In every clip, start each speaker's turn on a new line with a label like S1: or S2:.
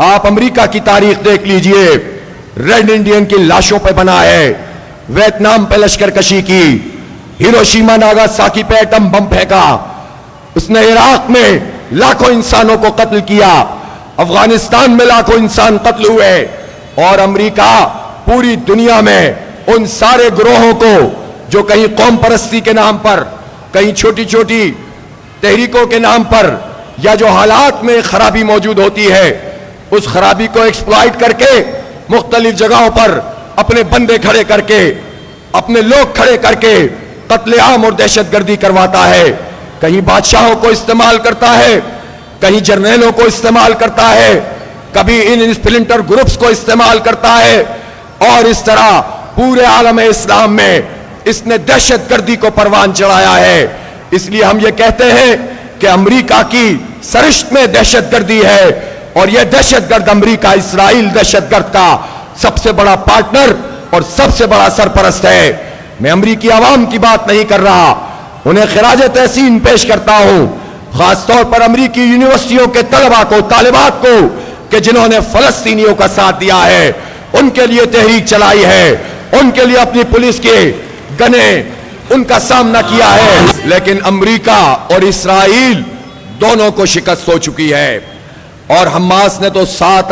S1: آپ امریکہ کی تاریخ دیکھ لیجئے، ریڈ انڈین کی لاشوں پہ بنا ہے، ویتنام پہ لشکر کشی کی، ہیروشیما ناگاساکی پہ ایٹم بم پھینکا، اس نے عراق میں لاکھوں انسانوں کو قتل کیا، افغانستان میں لاکھوں انسان قتل ہوئے، اور امریکہ پوری دنیا میں ان سارے گروہوں کو جو کہیں قوم پرستی کے نام پر، کہیں چھوٹی چھوٹی تحریکوں کے نام پر، یا جو حالات میں خرابی موجود ہوتی ہے، اس خرابی کو ایکسپلائٹ کر کے مختلف جگہوں پر اپنے بندے کھڑے کر کے، اپنے لوگ کھڑے کر کے قتل عام اور دہشت گردی کرواتا ہے. کہیں بادشاہوں کو استعمال کرتا ہے، کہیں جرنیلوں کو استعمال کرتا ہے، کبھی ان اسپلنٹر گروپس کو استعمال کرتا ہے، اور اس طرح پورے عالم اسلام میں اس نے دہشت گردی کو پروان چڑھایا ہے. اس لیے ہم یہ کہتے ہیں کہ امریکہ کی سرشت میں دہشت گردی ہے، اور یہ دہشت گرد امریکہ اسرائیل دہشت گرد کا سب سے بڑا پارٹنر اور سب سے بڑا سرپرست ہے. میں امریکی عوام کی بات نہیں کر رہا، انہیں خراج تحسین پیش کرتا ہوں، خاص طور پر امریکی یونیورسٹیوں کے طلباء کو، طالبات کو، کہ جنہوں نے فلسطینیوں کا ساتھ دیا ہے، ان کے لیے تحریک چلائی ہے، ان کے لیے اپنی پولیس کے گنے ان کا سامنا کیا ہے. لیکن امریکہ اور اسرائیل دونوں کو شکست ہو چکی ہے، اور حماس نے تو 7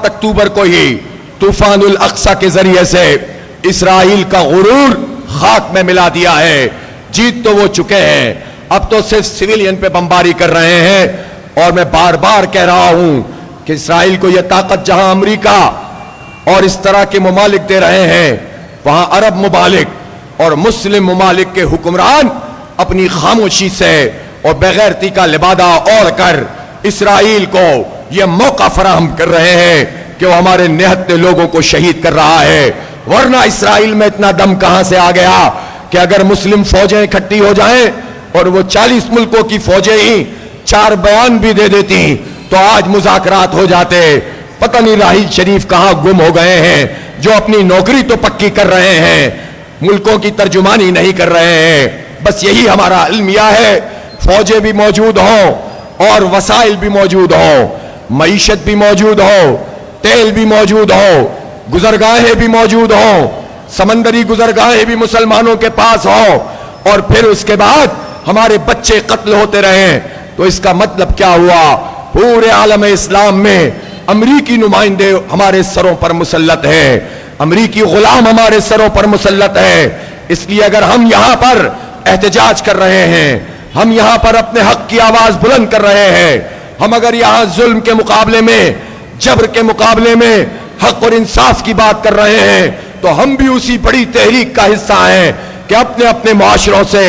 S1: اکتوبر کو ہی طوفان الاقصی کے ذریعے سے اسرائیل کا غرور خاک میں ملا دیا ہے. جیت تو وہ چکے ہیں، اب تو صرف سویلین پہ بمباری کر رہے ہیں. اور میں بار بار کہہ رہا ہوں کہ اسرائیل کو یہ طاقت جہاں امریکہ اور اس طرح کے ممالک دے رہے ہیں، وہاں عرب ممالک اور مسلم ممالک کے حکمران اپنی خاموشی سے اور بغیرتی کا لبادہ اوڑھ کر اسرائیل کو یہ موقع فراہم کر رہے ہیں کہ وہ ہمارے نہتے لوگوں کو شہید کر رہا ہے. ورنہ اسرائیل میں اتنا دم کہاں سے آ گیا کہ اگر مسلم فوجیں اکٹھی ہو جائیں اور وہ 40 ملکوں کی فوجیں ہی 4 بیان بھی دے دیتی تو آج مذاکرات ہو جاتے. پتہ نہیں راہیل شریف کہاں گم ہو گئے ہیں، جو اپنی نوکری تو پکی کر رہے ہیں، ملکوں کی ترجمانی نہیں کر رہے ہیں. بس یہی ہمارا المیہ ہے، فوجیں بھی موجود ہوں اور وسائل بھی موجود ہوں، معیشت بھی موجود ہو، تیل بھی موجود ہو، گزرگاہیں بھی موجود ہوں، سمندری گزرگاہیں بھی مسلمانوں کے پاس ہوں، اور پھر اس کے بعد ہمارے بچے قتل ہوتے رہیں. تو اس کا مطلب کیا ہوا؟ پورے عالم اسلام میں امریکی نمائندے ہمارے سروں پر مسلط ہیں، امریکی غلام ہمارے سروں پر مسلط ہیں. اس لیے اگر ہم یہاں پر احتجاج کر رہے ہیں، ہم یہاں پر اپنے حق کی آواز بلند کر رہے ہیں، ہم اگر یہاں ظلم کے مقابلے میں، جبر کے مقابلے میں حق اور انصاف کی بات کر رہے ہیں، تو ہم بھی اسی بڑی تحریک کا حصہ ہیں کہ اپنے اپنے معاشروں سے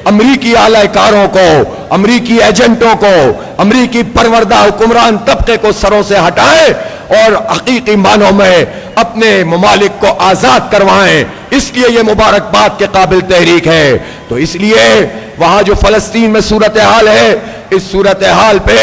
S1: امریکی اعلی کاروں کو، امریکی ایجنٹوں کو، امریکی پروردہ حکمران طبقے کو سروں سے ہٹائیں اور حقیقی معنوں میں اپنے ممالک کو آزاد کروائیں. اس لیے یہ مبارکباد کے قابل تحریک ہے. تو اس لیے وہاں جو فلسطین میں صورتحال ہے، اس صورتحال پہ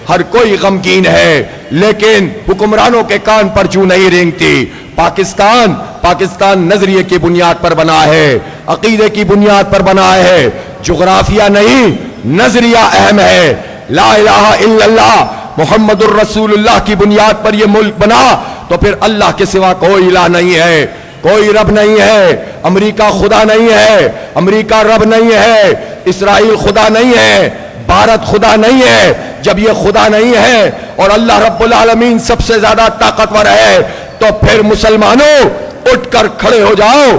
S1: ہر کوئی غمگین ہے، لیکن حکمرانوں کے کان پر جوں نہیں رینگتی. پاکستان نظریے کی بنیاد پر بنا ہے، عقیدے کی بنیاد پر بنا ہے، جغرافیہ نہیں، نظریہ اہم ہے. لا الہ الا اللہ محمد الرسول اللہ کی بنیاد پر یہ ملک بنا، تو پھر اللہ کے سوا کوئی الہ نہیں ہے، کوئی رب نہیں ہے. امریکہ خدا نہیں ہے، امریکہ رب نہیں ہے، اسرائیل خدا نہیں ہے، بھارت خدا نہیں ہے. جب یہ خدا نہیں ہے اور اللہ رب العالمین سب سے زیادہ طاقتور ہے، تو پھر مسلمانوں اٹھ کر کھڑے ہو جاؤ،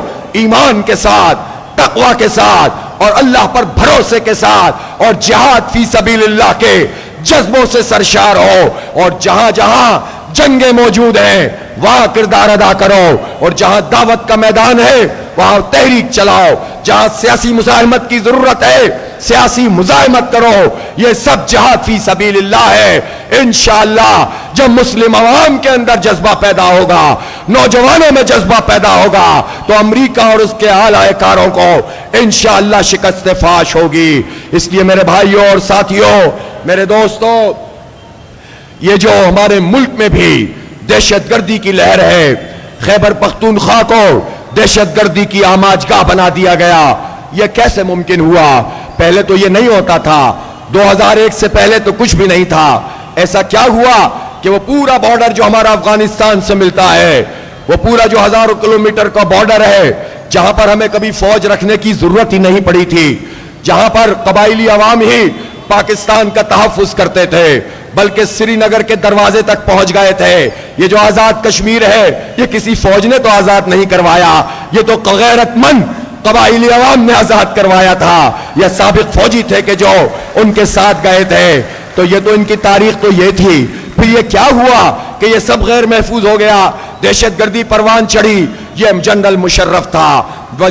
S1: ایمان کے ساتھ، تقوی کے ساتھ اور اللہ پر بھروسے کے ساتھ، اور جہاد فی سبیل اللہ کے جذبوں سے سرشار ہو، اور جہاں جہاں جنگیں موجود ہیں وہاں کردار ادا کرو، اور جہاں دعوت کا میدان ہے وہاں تحریک چلاؤ، جہاں سیاسی مزاحمت کی ضرورت ہے سیاسی مزاحمت کرو. یہ سب جہاد فی سبیل اللہ ہے. انشاءاللہ جب مسلم عوام کے اندر جذبہ پیدا ہوگا، نوجوانوں میں جذبہ پیدا ہوگا، تو امریکہ اور اس کے اعلی کاروں کو انشاءاللہ شکست فاش ہوگی. اس لیے میرے بھائیوں اور ساتھیوں، میرے دوستوں، یہ جو ہمارے ملک میں بھی دہشت گردی کی لہر ہے، خیبر پختونخوا کو دہشت گردی کی آماجگاہ بنا دیا گیا. یہ کیسے ممکن ہوا؟ پہلے تو یہ نہیں ہوتا تھا، 2001 سے پہلے تو کچھ بھی نہیں تھا. ایسا کیا ہوا کہ وہ پورا بارڈر جو ہمارا افغانستان سے ملتا ہے، وہ پورا جو ہزاروں کلومیٹر کا بارڈر ہے، جہاں پر ہمیں کبھی فوج رکھنے کی ضرورت ہی نہیں پڑی تھی، جہاں پر قبائلی عوام ہی پاکستان کا تحفظ کرتے تھے، بلکہ سری نگر کے دروازے تک پہنچ گئے تھے۔ یہ جو آزاد کشمیر ہے، یہ کسی فوج نے تو آزاد نہیں کروایا، یہ تو غیرت مند قبائلی عوام نے آزاد کروایا تھا، یہ سابق فوجی تھے کہ جو ان کے ساتھ گئے تھے۔ تو یہ تو ان کی تاریخ تو یہ تھی۔ پھر یہ کیا ہوا کہ یہ سب غیر محفوظ ہو گیا؟ دہشت گردی پروان چڑھی، یہ جنرل مشرف تھا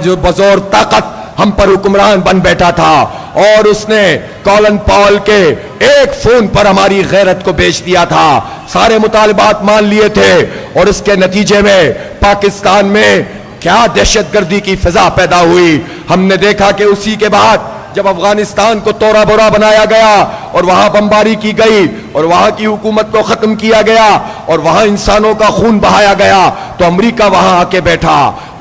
S1: جو بزور طاقت ہم پر حکمران بن بیٹھا تھا، اور اس نے کولن پاول کے ایک فون پر ہماری غیرت کو بیچ دیا تھا، سارے مطالبات مان لیے تھے، اور اس کے نتیجے میں پاکستان میں کیا دہشت گردی کی فضا پیدا ہوئی۔ ہم نے دیکھا کہ اسی کے بعد جب افغانستان کو تورا بورا بنایا گیا اور وہاں بمباری کی گئی اور وہاں کی حکومت کو ختم کیا گیا اور وہاں انسانوں کا خون بہایا گیا، تو امریکہ وہاں آ کے بیٹھا،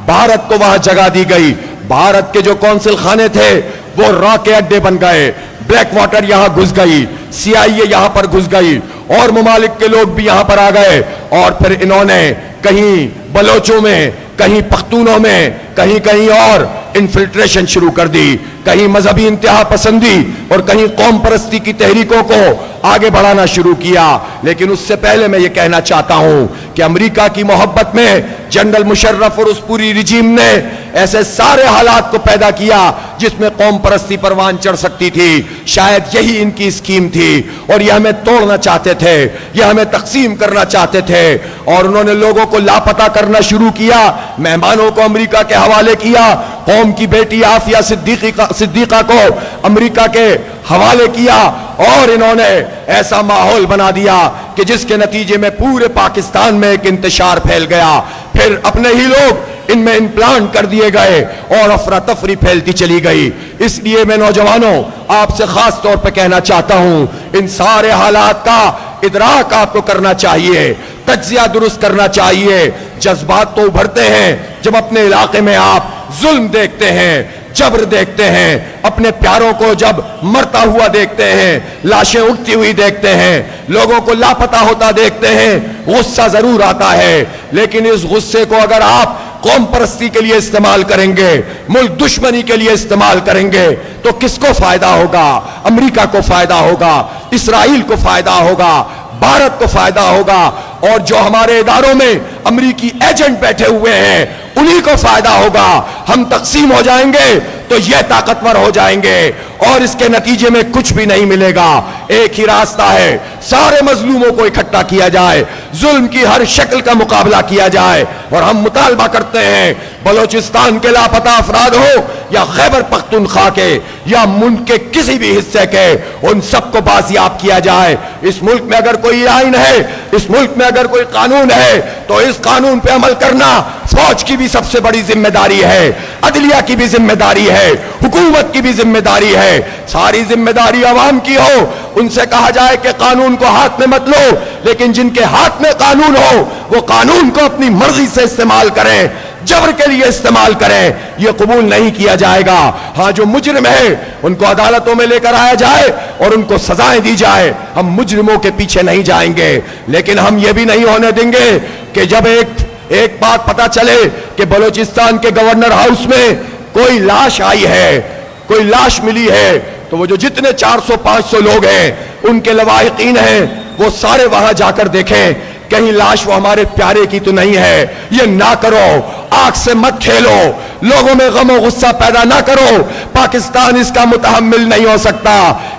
S1: بھارت کو وہاں جگہ دی گئی، بھارت کے جو کونسل خانے تھے وہ را کے اڈے بن گئے، بلیک واٹر یہاں گھس گئی، CIA یہاں پر گھس گئی، اور ممالک کے لوگ بھی یہاں پر آ گئے، اور پھر انہوں نے کہیں بلوچوں میں، کہیں پختونوں میں، کہیں اور انفلٹریشن شروع کر دی، کہیں مذہبی انتہا پسندی اور کہیں قوم پرستی کی تحریکوں کو آگے بڑھانا شروع کیا۔ لیکن اس سے پہلے میں یہ کہنا چاہتا ہوں کہ امریکہ کی محبت میں جنرل مشرف اور اس پوری رجیم نے ایسے سارے حالات کو پیدا کیا جس میں قوم پرستی پروان چڑھ سکتی تھی۔ شاید یہی ان کی اسکیم تھی، اور یہ ہمیں توڑنا چاہتے تھے، یہ ہمیں تقسیم کرنا چاہتے تھے، اور انہوں نے لوگوں کو لاپتہ کرنا شروع کیا، مہمانوں کو امریکہ کے حوالے کیا، قوم کی بیٹی عافیہ صدیقہ کو امریکہ کے حوالے کیا، اور انہوں نے ایسا ماحول بنا دیا کہ جس کے نتیجے میں پورے پاکستان میں ایک انتشار پھیل گیا۔ پھر اپنے ہی لوگ ان میں امپلانٹ کر دیے گئے اور افراتفری پھیلتی چلی گئی۔ اس لیے میں نوجوانوں آپ سے خاص طور پہ کہنا چاہتا ہوں، ان سارے حالات کا ادراک آپ کو کرنا چاہیے، تجزیہ درست کرنا چاہیے۔ جذبات تو ابھرتے ہیں جب اپنے علاقے میں آپ ظلم دیکھتے ہیں، جبر دیکھتے ہیں، اپنے پیاروں کو جب مرتا ہوا دیکھتے ہیں، لاشیں اٹھتی ہوئی دیکھتے ہیں، لوگوں کو لاپتہ ہوتا دیکھتے ہیں، غصہ ضرور آتا ہے، لیکن اس غصے کو اگر آپ قوم پرستی کے لیے استعمال کریں گے، ملک دشمنی کے لیے استعمال کریں گے، تو کس کو فائدہ ہوگا؟ امریکہ کو فائدہ ہوگا، اسرائیل کو فائدہ ہوگا، بھارت کو فائدہ ہوگا، اور جو ہمارے اداروں میں امریکی ایجنٹ بیٹھے ہوئے ہیں انہی کو فائدہ ہوگا۔ ہم تقسیم ہو جائیں گے تو یہ طاقتور ہو جائیں گے، اور اس کے نتیجے میں کچھ بھی نہیں ملے گا۔ ایک ہی راستہ ہے، سارے مظلوموں کو اکٹھا کیا جائے، ظلم کی ہر شکل کا مقابلہ کیا جائے، اور ہم مطالبہ کرتے ہیں بلوچستان کے لاپتہ افراد ہو یا خیبر پختونخوا کے یا ملک کے کسی بھی حصے کے، ان سب کو بازیاب کیا جائے۔ اس ملک میں اگر کوئی آئین ہے، اس ملک میں اگر کوئی قانون ہے، تو اس قانون پہ عمل کرنا فوج کی بھی سب سے بڑی ذمہ داری ہے، عدلیہ کی بھی ذمہ داری ہے، حکومت کی بھی ذمہ داری ہے۔ ساری ذمہ داری عوام کی ہو، ان سے کہا جائے کہ قانون کو ہاتھ میں مت لو، لیکن جن کے ہاتھ میں قانون ہو وہ قانون کو اپنی مرضی سے استعمال کریں، جبر کے لیے استعمال کریں، یہ قبول نہیں کیا جائے گا۔ ہاں، جو مجرم ہے ان کو عدالتوں میں لے کر آیا جائے اور ان کو سزائیں دی جائے، ہم مجرموں کے پیچھے نہیں جائیں گے، لیکن ہم یہ بھی نہیں ہونے دیں گے کہ جب ایک بات پتا چلے کہ بلوچستان کے گورنر ہاؤس میں کوئی لاش آئی ہے، کوئی لاش ملی ہے، تو وہ جو جتنے 400-500 لوگ ہیں ان کے لواحقین ہیں وہ سارے وہاں جا کر دیکھیں کہیں لاش وہ ہمارے پیارے کی تو نہیں ہے۔ یہ نہ کرو، آنکھ سے مت کھیلو، لوگوں میں غم و غصہ پیدا نہ کرو، پاکستان اس کا متحمل نہیں ہو سکتا۔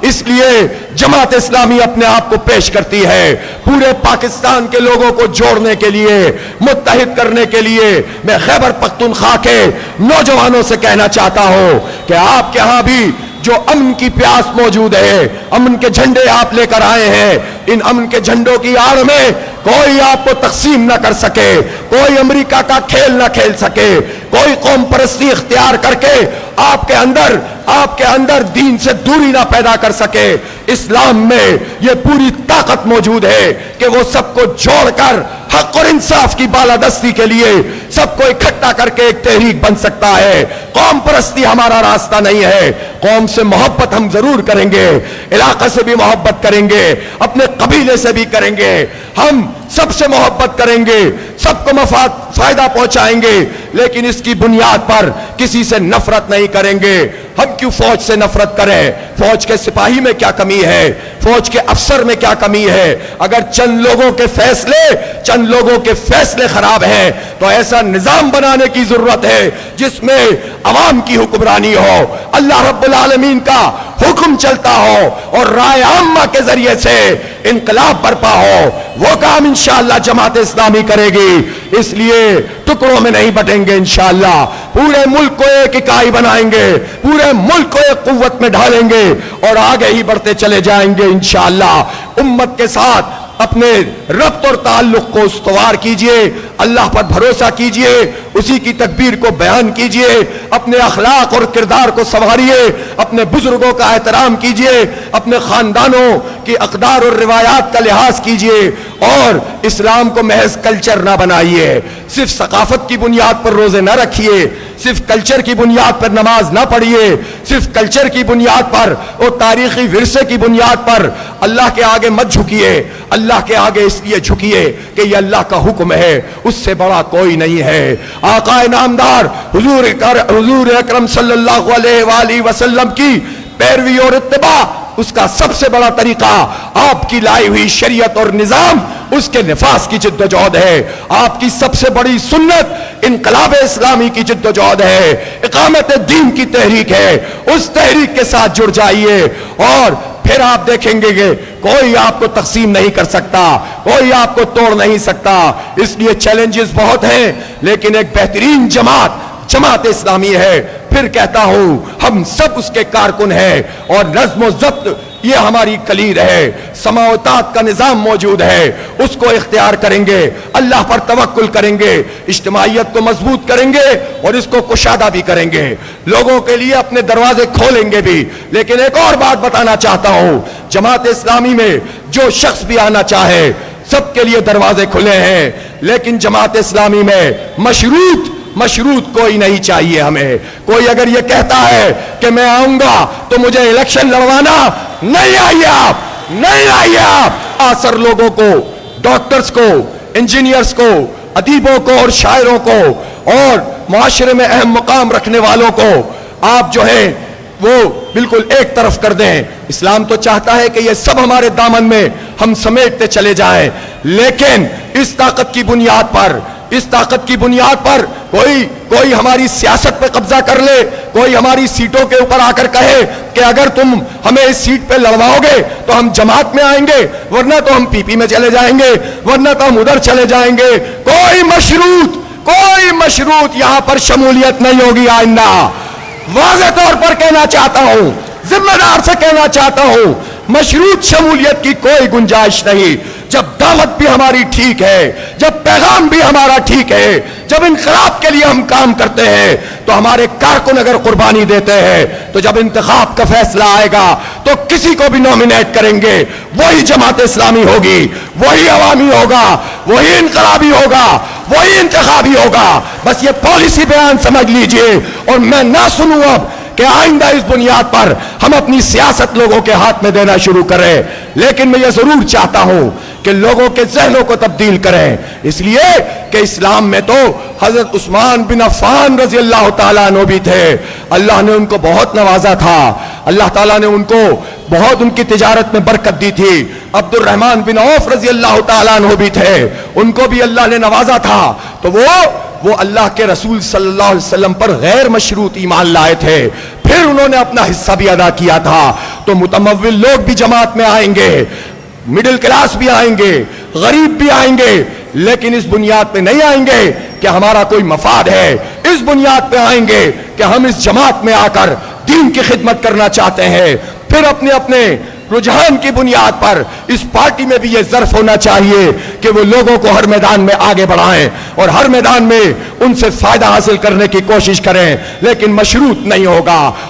S1: اس لیے جماعت اسلامی اپنے آپ کو پیش کرتی ہے پورے پاکستان کے لوگوں کو جوڑنے کے لیے، متحد کرنے کے لیے۔ میں خیبر پختونخوا کے نوجوانوں سے کہنا چاہتا ہوں کہ آپ کے ہاں بھی جو امن کی پیاس موجود ہے، امن کے جھنڈے آپ لے کر آئے ہیں، ان امن کے جھنڈوں کی آڑ میں کوئی آپ کو تقسیم نہ کر سکے، کوئی امریکہ کا کھیل نہ کھیل سکے، کوئی قوم پرستی اختیار کر کے آپ کے اندر دین سے دوری نہ پیدا کر سکے۔ اسلام میں یہ پوری طاقت موجود ہے کہ وہ سب کو جوڑ کر حق اور انصاف کی بالادستی کے لیے سب کو اکٹھا کر کے ایک تحریک بن سکتا ہے۔ قوم پرستی ہمارا راستہ نہیں ہے۔ قوم سے محبت ہم ضرور کریں گے، علاقے سے بھی محبت کریں گے، اپنے قبیلے سے بھی کریں گے، ہم سب سے محبت کریں گے، سب کو فائدہ پہنچائیں گے، لیکن اس کی بنیاد پر کسی سے نفرت نہیں کریں گے۔ ہم کیوں فوج سے نفرت کریں؟ فوج کے سپاہی میں کیا کمی ہے؟ فوج کے افسر میں کیا کمی ہے؟ اگر چند لوگوں کے فیصلے خراب ہیں تو ایسا نظام بنانے کی ضرورت ہے جس میں عوام کی حکمرانی ہو، اللہ رب العالمین کا حکم چلتا ہو اور رائے عامہ کے ذریعے سے انقلاب برپا ہو۔ وہ کام انشاءاللہ جماعت اسلامی کرے گی۔ اس لیے ٹکڑوں میں نہیں بٹیں گے انشاءاللہ، پورے ملک کو ایک اکائی بنائیں گے، پورے ملک کو ایک قوت میں ڈھالیں گے اور آگے ہی بڑھتے چلے جائیں گے انشاءاللہ۔ امت کے ساتھ اپنے ربط اور تعلق کو استوار کیجئے، اللہ پر بھروسہ کیجئے، اسی کی تکبیر کو بیان کیجئے، اپنے اخلاق اور کردار کو سنواریے، اپنے بزرگوں کا احترام کیجئے، اپنے خاندانوں کی اقدار اور روایات کا لحاظ کیجئے اور اسلام کو محض کلچر نہ بنائیے۔ صرف ثقافت کی بنیاد پر روزے نہ رکھیے، صرف کلچر کی بنیاد پر نماز نہ پڑھیے، صرف کلچر کی بنیاد پر اور تاریخی ورثے کی بنیاد پر اللہ کے آگے مت جھکیے۔ اللہ کے آگے اس لیے جھکیے کہ یہ اللہ کا حکم ہے، اس سے بڑا کوئی نہیں ہے۔ آقا نامدار حضور اکرم صلی اللہ علیہ وآلہ وسلم کی پیروی اور اتباع، اس کا سب سے بڑا طریقہ آپ کی لائی ہوئی شریعت اور نظام، اس کے نفاذ کی جد و جہد ہے۔ آپ کی سب سے بڑی سنت انقلاب اسلامی کی جد و جہد ہے، اقامت دین کی تحریک ہے۔ اس تحریک کے ساتھ جڑ جائیے اور پھر آپ دیکھیں گے کہ کوئی آپ کو تقسیم نہیں کر سکتا، کوئی آپ کو توڑ نہیں سکتا۔ اس لیے چیلنجز بہت ہیں، لیکن ایک بہترین جماعت اسلامی ہے۔ پھر کہتا ہوں ہم سب اس کے کارکن ہیں اور نظم و ضبط یہ ہماری کلید ہے۔ سماوتات کا نظام موجود ہے، اس کو اختیار کریں گے، اللہ پر توکل کریں گے، اجتماعیت کو مضبوط کریں گے اور اس کو کشادہ بھی کریں گے، لوگوں کے لیے اپنے دروازے کھولیں گے بھی۔ لیکن ایک اور بات بتانا چاہتا ہوں، جماعت اسلامی میں جو شخص بھی آنا چاہے سب کے لیے دروازے کھلے ہیں، لیکن جماعت اسلامی میں مشروط کوئی نہیں چاہیے ہمیں۔ کوئی اگر یہ کہتا ہے کہ میں آؤں گا تو مجھے الیکشن لڑوانا، نہیں آئیے آپ۔ اثر لوگوں کو، ڈاکٹرز کو، انجینئرز کو، ادیبوں کو اور شاعروں کو اور معاشرے میں اہم مقام رکھنے والوں کو آپ جو ہے وہ بالکل ایک طرف کر دیں۔ اسلام تو چاہتا ہے کہ یہ سب ہمارے دامن میں ہم سمیٹتے چلے جائیں، لیکن اس طاقت کی بنیاد پر کوئی ہماری سیاست پہ قبضہ کر لے، کوئی ہماری سیٹوں کے اوپر آ کر کہے کہ اگر تم ہمیں اس سیٹ پہ لڑواؤ گے تو ہم جماعت میں آئیں گے، ورنہ تو ہم پی پی میں چلے جائیں گے، ورنہ تو ہم ادھر چلے جائیں گے۔ کوئی مشروط یہاں پر شمولیت نہیں ہوگی آئندہ۔ واضح طور پر کہنا چاہتا ہوں، ذمہ دار سے کہنا چاہتا ہوں، مشروط شمولیت کی کوئی گنجائش نہیں۔ جب دعوت بھی ہماری ٹھیک ہے، جب پیغام بھی ہمارا ٹھیک ہے، جب انقلاب کے لیے ہم کام کرتے ہیں تو ہمارے کارکن اگر قربانی دیتے ہیں تو جب انتخاب کا فیصلہ آئے گا تو کسی کو بھی نومینیٹ کریں گے، وہی جماعت اسلامی ہوگی، وہی عوامی ہوگا، وہی انقلابی ہوگا، وہی انتخابی ہوگا۔ بس یہ پالیسی بیان سمجھ لیجئے اور میں نہ سنوں اب کہ آئندہ اس بنیاد پر ہم اپنی سیاست لوگوں کے ہاتھ میں دینا شروع کریں، لیکن میں یہ ضرور چاہتا ہوں کہ لوگوں کے ذہنوں کو تبدیل کریں، اس لیے کہ اسلام میں تو حضرت عثمان بن عفان رضی اللہ تعالیٰ عنہ بھی تھے، اللہ نے ان کو بہت نوازا تھا، اللہ تعالیٰ نے ان کو بہت ان کی تجارت میں برکت دی تھی۔ عبد الرحمن بن عوف رضی اللہ تعالیٰ عنہ بھی تھے، ان کو بھی اللہ نے نوازا تھا، تو وہ اللہ کے رسول صلی اللہ علیہ وسلم پر غیر مشروط ایمان لائے تھے، پھر انہوں نے اپنا حصہ بھی ادا کیا تھا۔ تو متمول لوگ بھی جماعت میں آئیں گے، مڈل کلاس بھی آئیں گے، غریب بھی آئیں گے، لیکن اس بنیاد پہ نہیں آئیں گے کہ ہمارا کوئی مفاد ہے، اس بنیاد پہ آئیں گے کہ ہم اس جماعت میں آ کر دین کی خدمت کرنا چاہتے ہیں۔ پھر اپنے رجحان کی بنیاد پر اس پارٹی میں بھی یہ ظرف ہونا چاہیے کہ وہ لوگوں کو ہر میدان میں آگے بڑھائیں اور ہر میدان میں ان سے فائدہ حاصل کرنے کی کوشش کریں، لیکن مشروط نہیں ہوگا۔